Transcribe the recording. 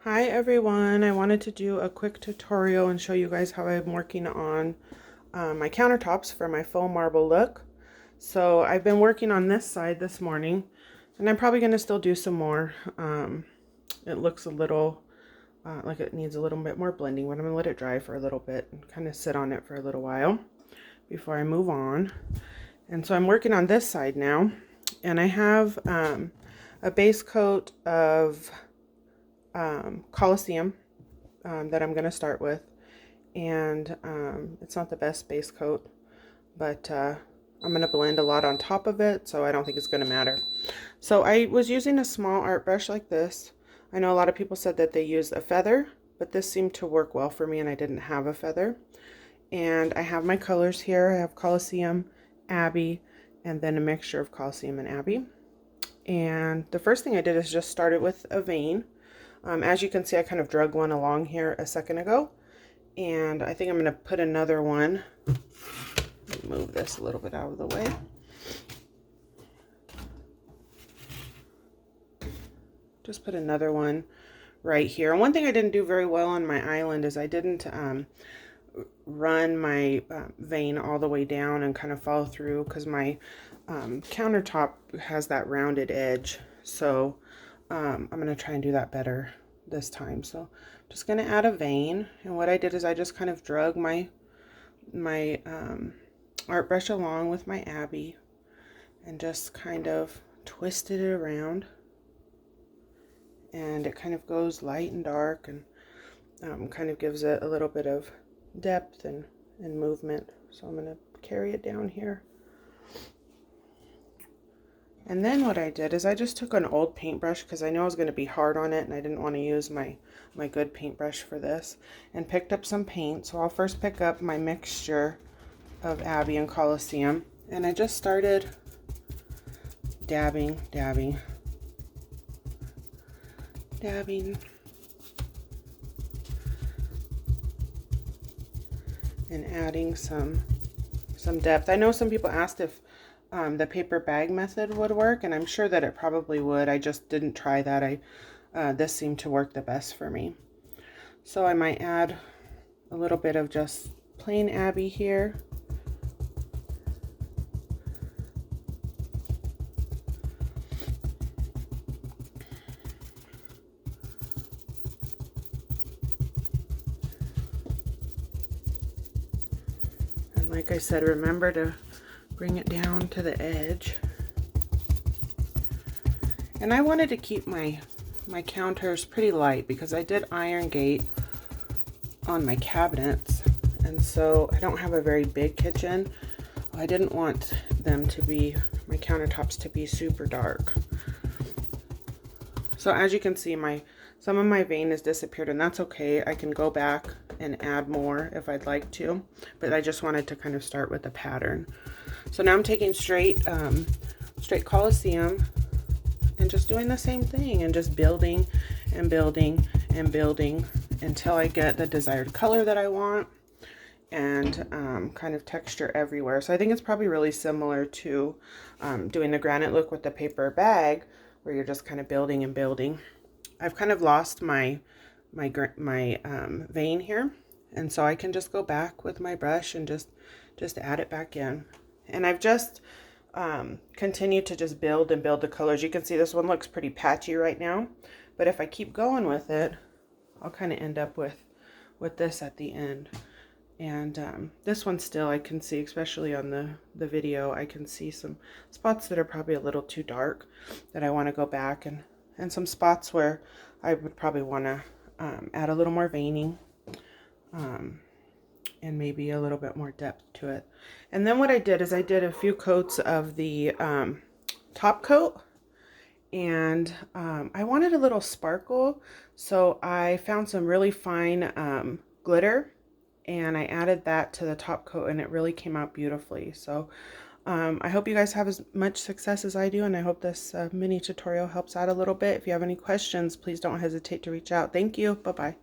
Hi everyone, I wanted to do a quick tutorial and show you guys how I'm working on my countertops for my faux marble look. So I've been working on this side this morning and I'm probably going to still do some more. It looks a little like it needs a little bit more blending, but I'm going to let it dry for a little bit and kind of sit on it for a little while before I move on. And so I'm working on this side now, and I have a base coat of Coliseum that I'm going to start with, and it's not the best base coat, but I'm going to blend a lot on top of it, so I don't think it's going to matter. So I was using a small art brush like this. I know a lot of people said that they used a feather, but this seemed to work well for me and I didn't have a feather. And I have my colors here. I have Coliseum, Abbey, and then a mixture of Coliseum and Abbey. And the first thing I did is just start it with a vein. As you can see, I kind of drug one along here a second ago, and I think I'm going to put another one. Move this a little bit out of the way. Just put another one right here. And one thing I didn't do very well on my island is I didn't run my vein all the way down and kind of follow through, because my countertop has that rounded edge. So I'm going to try and do that better this time. So I'm just going to add a vein, and what I did is I just kind of drug my art brush along with my Abbey and just kind of twisted it around, and it kind of goes light and dark and kind of gives it a little bit of depth and movement. So I'm going to carry it down here. And then what I did is I just took an old paintbrush, because I know I was going to be hard on it and I didn't want to use my good paintbrush for this, and picked up some paint. So I'll first pick up my mixture of Abbey and Coliseum, and I just started dabbing, and adding some depth. I know some people asked if the paper bag method would work, and I'm sure that it probably would. I just didn't try that. This seemed to work the best for me. So I might add a little bit of just plain Abbey here. And like I said, remember to bring it down to the edge. And I wanted to keep my counters pretty light, because I did iron gate on my cabinets, and so I don't have a very big kitchen. I didn't want them to be, my countertops to be super dark. So as you can see, some of my vein has disappeared, and that's okay. I can go back and add more if I'd like to, but I just wanted to kind of start with the pattern. So now I'm taking straight Coliseum and just doing the same thing, and just building and building and building until I get the desired color that I want, and kind of texture everywhere. So I think it's probably really similar to doing the granite look with the paper bag, where you're just kind of building and building. I've kind of lost my vein here, and so I can just go back with my brush and just add it back in. And I've just continued to just build and build the colors. You can see this one looks pretty patchy right now, but if I keep going with it, I'll kind of end up with this at the end. And this one still, I can see, especially on the video, I can see some spots that are probably a little too dark that I want to go back, and some spots where I would probably want to add a little more veining, and maybe a little bit more depth to it. And then what I did is I did a few coats of the top coat, and I wanted a little sparkle, so I found some really fine glitter, and I added that to the top coat, and it really came out beautifully. So I hope you guys have as much success as I do, and I hope this mini tutorial helps out a little bit. If you have any questions, please don't hesitate to reach out. Thank you. Bye-bye.